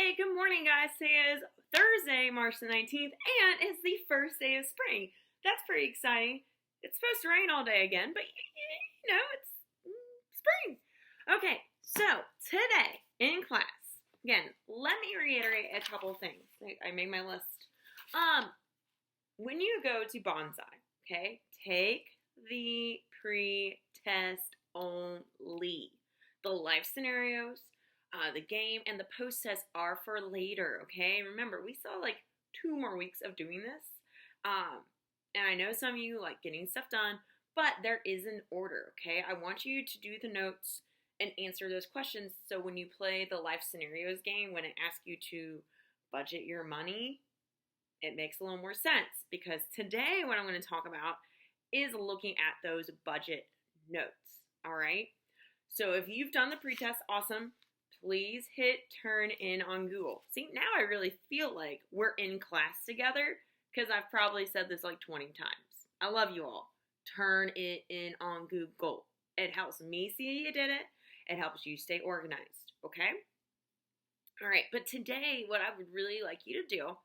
Hey, good morning, guys. Today is Thursday, March the 19th, and it's the first day of spring. That's pretty exciting. It's supposed to rain all day again, but it's spring. Okay, so today in class, again, let me reiterate a couple things. I made my list. When you go to Bonsai, okay, take the pre-test only. The life scenarios, the game, and the post test are for later, okay? Remember, we still have like 2 more weeks of doing this. And I know some of you like getting stuff done, but there is an order, okay? I want you to do the notes and answer those questions so when you play the life scenarios game, when it asks you to budget your money, it makes a little more sense because today what I'm going to talk about is looking at those budget notes, all right? So if you've done the pretest, awesome. Please hit turn in on Google. See, now I really feel like we're in class together because I've probably said this like 20 times. I love you all. Turn it in on Google. It helps me see you did it. It helps you stay organized, okay? All right, but today what I would really like you to do,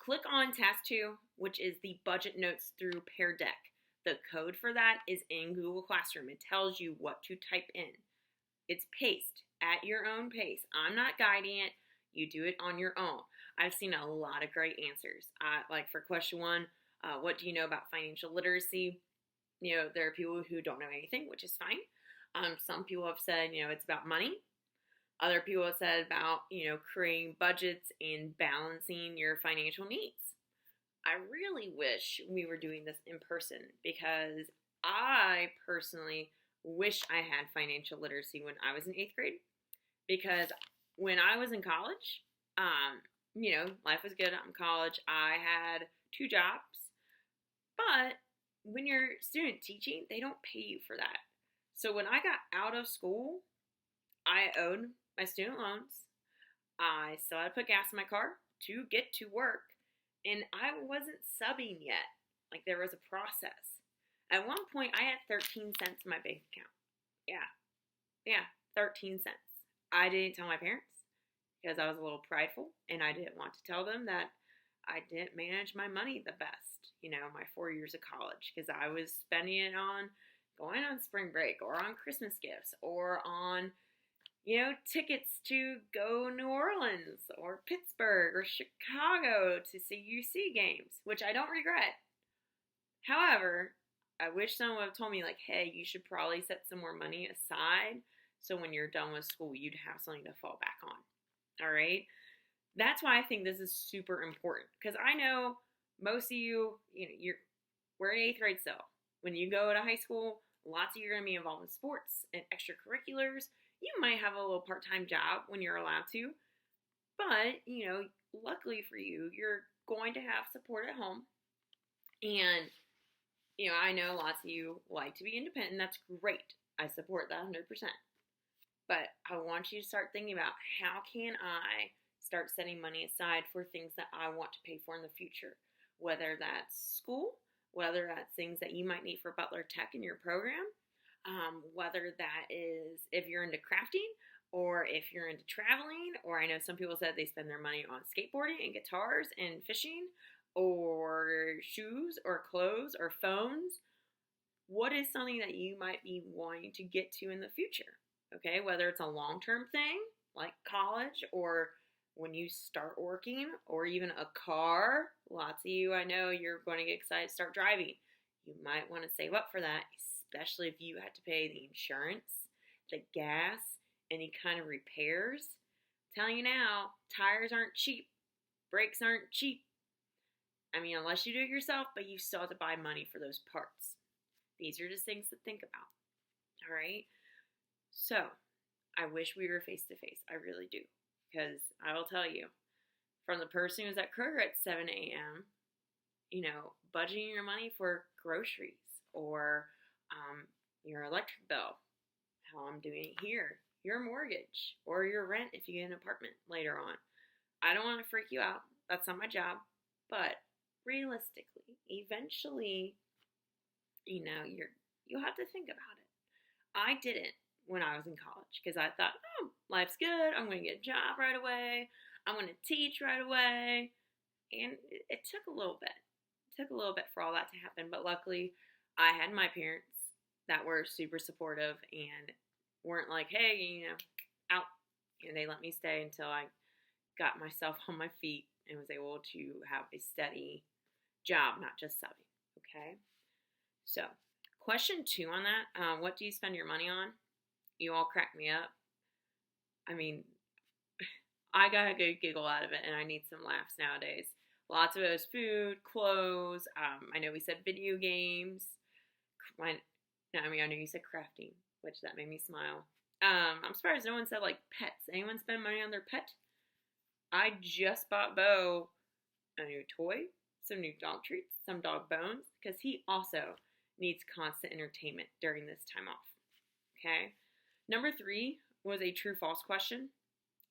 click on task 2, which is the budget notes through Peardeck. The code for that is in Google Classroom. It tells you what to type in. It's paced at your own pace. I'm not guiding it. You do it on your own. I've seen a lot of great answers. Like for question 1, what do you know about financial literacy? There are people who don't know anything, which is fine. Some people have said, it's about money. Other people have said about, creating budgets and balancing your financial needs. I really wish we were doing this in person because I personally wish I had financial literacy when I was in 8th grade. Because when I was in college, life was good. I'm in college. I had 2 jobs. But when you're student teaching, they don't pay you for that. So when I got out of school, I owed my student loans. I still had to put gas in my car to get to work. And I wasn't subbing yet. Like, there was a process. At one point, I had 13 cents in my bank account. Yeah, 13 cents. I didn't tell my parents because I was a little prideful, and I didn't want to tell them that I didn't manage my money the best, my 4 years of college, because I was spending it on going on spring break or on Christmas gifts or on tickets to go New Orleans or Pittsburgh or Chicago to see UC games, which I don't regret. However, I wish someone would have told me, like, hey, you should probably set some more money aside so when you're done with school, you'd have something to fall back on. All right? That's why I think this is super important because I know most of you, we're in 8th grade still. When you go to high school, lots of you are going to be involved in sports and extracurriculars. You might have a little part-time job when you're allowed to, but, luckily for you, you're going to have support at home. And, I know lots of you like to be independent. That's great. I support that 100%. But I want you to start thinking about how can I start setting money aside for things that I want to pay for in the future, whether that's school, whether that's things that you might need for Butler Tech in your program, whether that is if you're into crafting or if you're into traveling, or I know some people said they spend their money on skateboarding and guitars and fishing or shoes or clothes or phones. What is something that you might be wanting to get to in the future? Okay, whether it's a long-term thing like college or when you start working or even a car. Lots of you, I know you're going to get excited to start driving. You might want to save up for that, especially if you had to pay the insurance, the gas, any kind of repairs. I'm telling you now, tires aren't cheap. Brakes aren't cheap. I mean, unless you do it yourself, but you still have to buy money for those parts. These are just things to think about. All right? So, I wish we were face-to-face. I really do. Because I will tell you, from the person who's at Kroger at 7 a.m., budgeting your money for groceries or your electric bill, how I'm doing it here, your mortgage, or your rent if you get an apartment later on. I don't want to freak you out. That's not my job. But realistically, eventually, you'll have to think about it. I didn't. when I was in college because I thought, oh, life's good. I'm going to get a job right away. I'm going to teach right away. And it took a little bit. It took a little bit for all that to happen. But luckily, I had my parents that were super supportive and weren't like, hey, out. And they let me stay until I got myself on my feet and was able to have a steady job, not just subbing. Okay? So, question 2 on that. What do you spend your money on? You all crack me up. I mean, I got a good giggle out of it, and I need some laughs nowadays. Lots of it was food, clothes. I know we said video games. I know you said crafting, which that made me smile. I'm surprised no one said like pets. Anyone spend money on their pet? I just bought Bo a new toy, some new dog treats, some dog bones, because he also needs constant entertainment during this time off. Okay? Number 3 was a true-false question.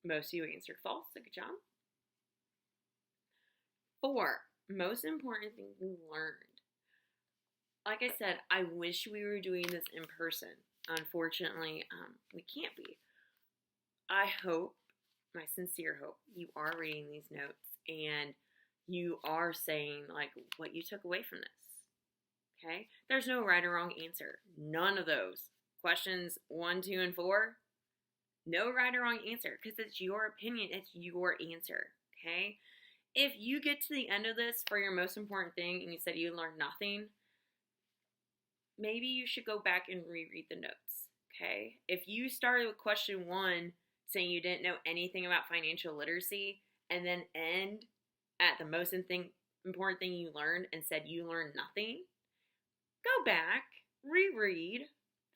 Most of you answered false. So good job. 4, most important thing we learned. Like I said, I wish we were doing this in person. Unfortunately, we can't be. I hope, my sincere hope, you are reading these notes and you are saying like what you took away from this. Okay? There's no right or wrong answer. None of those. Questions 1, 2, and 4, no right or wrong answer because it's your opinion. It's your answer. Okay? If you get to the end of this for your most important thing and you said you learned nothing, maybe you should go back and reread the notes. Okay? If you started with question 1 saying you didn't know anything about financial literacy and then end at the most important thing you learned and said you learned nothing, go back, reread,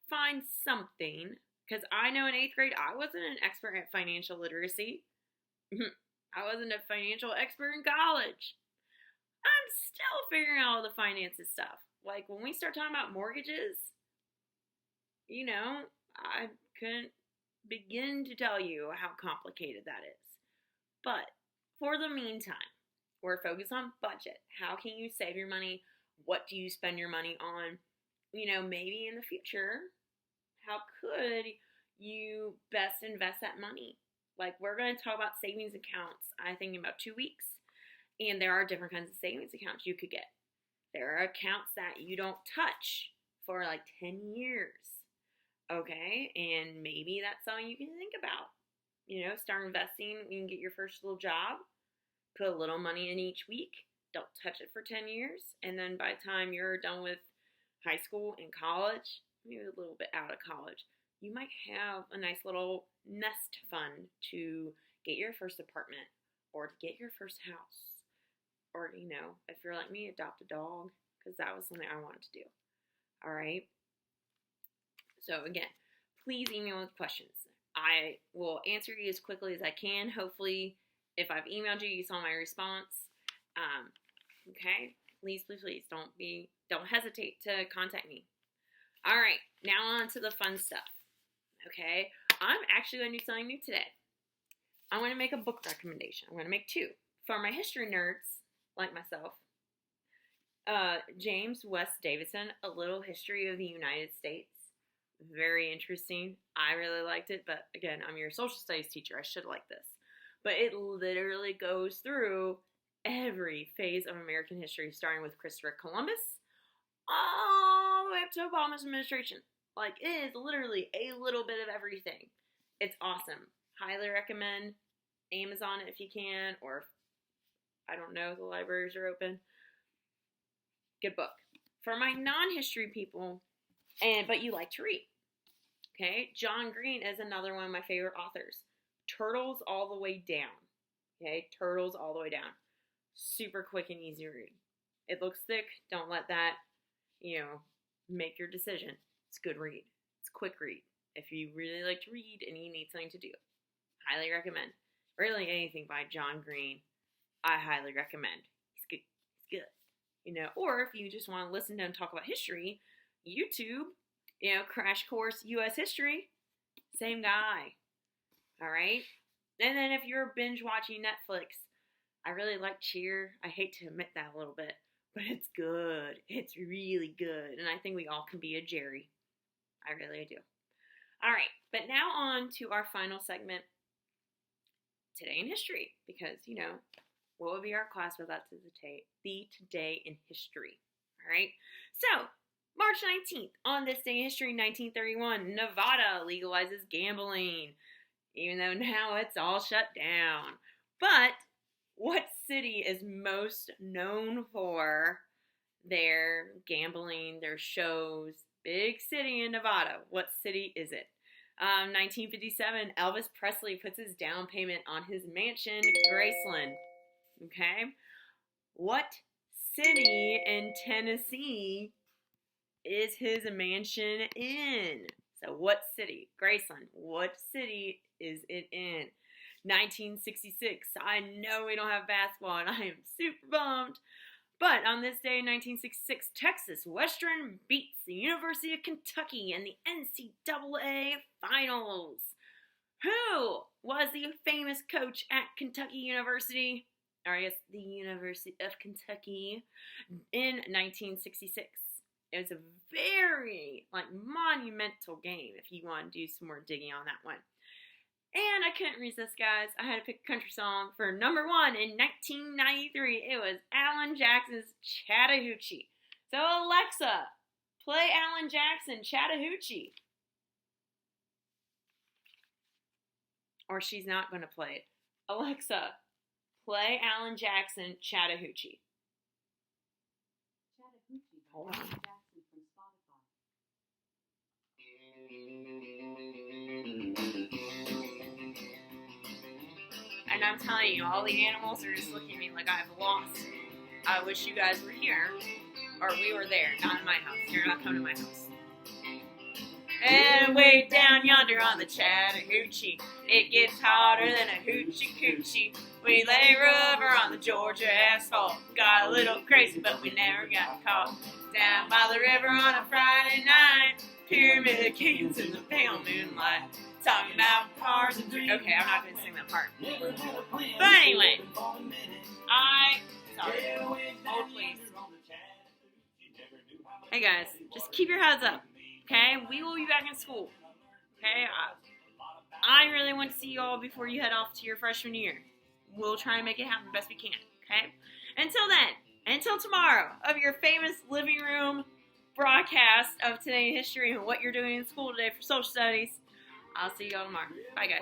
find something. Because I know in 8th grade, I wasn't an expert at financial literacy. I wasn't a financial expert in college. I'm still figuring out all the finances stuff. Like when we start talking about mortgages, I couldn't begin to tell you how complicated that is. But for the meantime, we're focused on budget. How can you save your money? What do you spend your money on? Maybe in the future, how could you best invest that money? Like we're going to talk about savings accounts, I think in about 2 weeks. And there are different kinds of savings accounts you could get. There are accounts that you don't touch for like 10 years. Okay? And maybe that's something you can think about. Start investing. You can get your first little job. Put a little money in each week. Don't touch it for 10 years. And then by the time you're done with high school and college, maybe a little bit out of college, you might have a nice little nest fund to get your first apartment or to get your first house. Or, if you're like me, adopt a dog because that was something I wanted to do. All right? So, again, please email with questions. I will answer you as quickly as I can. Hopefully, if I've emailed you, you saw my response. Okay? Please, please, please don't hesitate to contact me. All right, now on to the fun stuff. Okay? I'm actually going to do something new today. I'm going to make a book recommendation. I'm going to make 2. For my history nerds, like myself, James West Davidson, A Little History of the United States. Very interesting. I really liked it, but again, I'm your social studies teacher. I should like this. But it literally goes through every phase of American history, starting with Christopher Columbus all the way up to Obama's administration. Like, it is literally a little bit of everything. It's awesome. Highly recommend. Amazon if you can, or I don't know if the libraries are open. Good book. For my non-history people, but you like to read. Okay, John Green is another one of my favorite authors. Turtles All the Way Down. Okay, Turtles All the Way Down. Super quick and easy to read. It looks thick. Don't let that, make your decision. It's a good read. It's a quick read. If you really like to read and you need something to do, highly recommend. Really anything by John Green, I highly recommend. He's good. He's good. Or if you just want to listen to him talk about history, YouTube, Crash Course U.S. History, same guy. All right? And then if you're binge watching Netflix, I really like Cheer. I hate to admit that a little bit, but it's good. It's really good. And I think we all can be a Jerry. I really do. All right, but now on to our final segment, Today in History, because, what would be our class without the Today in History? All right, so March 19th, on this day in history, 1931, Nevada legalizes gambling, even though now it's all shut down. But what city is most known for their gambling, their shows? Big city in Nevada. What city is it? 1957, Elvis Presley puts his down payment on his mansion, Graceland. Okay? What city in Tennessee is his mansion in? So what city? Graceland. What city is it in? 1966. I know we don't have basketball and I am super bummed. But on this day in 1966, Texas Western beats the University of Kentucky in the NCAA Finals. Who was the famous coach at Kentucky University? Or I guess the University of Kentucky in 1966. It was a very monumental game if you want to do some more digging on that one. And I couldn't resist, guys. I had to pick a country song for number 1 in 1993. It was Alan Jackson's Chattahoochee. So Alexa, play Alan Jackson Chattahoochee. Or she's not going to play it. Alexa, play Alan Jackson Chattahoochee. Chattahoochee. Hold on. Jackson from Spotify. And I'm telling you, all the animals are just looking at me like I've lost. I wish you guys were here. Or we were there, not in my house. You're not coming to my house. And way down yonder on the Chattahoochee, it gets hotter than a hoochie coochie. We lay rubber on the Georgia asphalt. Got a little crazy, but we never got caught. Down by the river on a Friday night, pyramid canyons in the pale moonlight. Talking about cars and dreams. Okay, I'm not going to sing that part. But anyway, sorry. Hold please. Hey guys, just keep your heads up. Okay, we will be back in school. Okay, I really want to see you all before you head off to your freshman year. We'll try and make it happen the best we can. Okay, until then, until tomorrow of your famous living room broadcast of Today in History and what you're doing in school today for social studies. I'll see you all tomorrow. Bye, guys.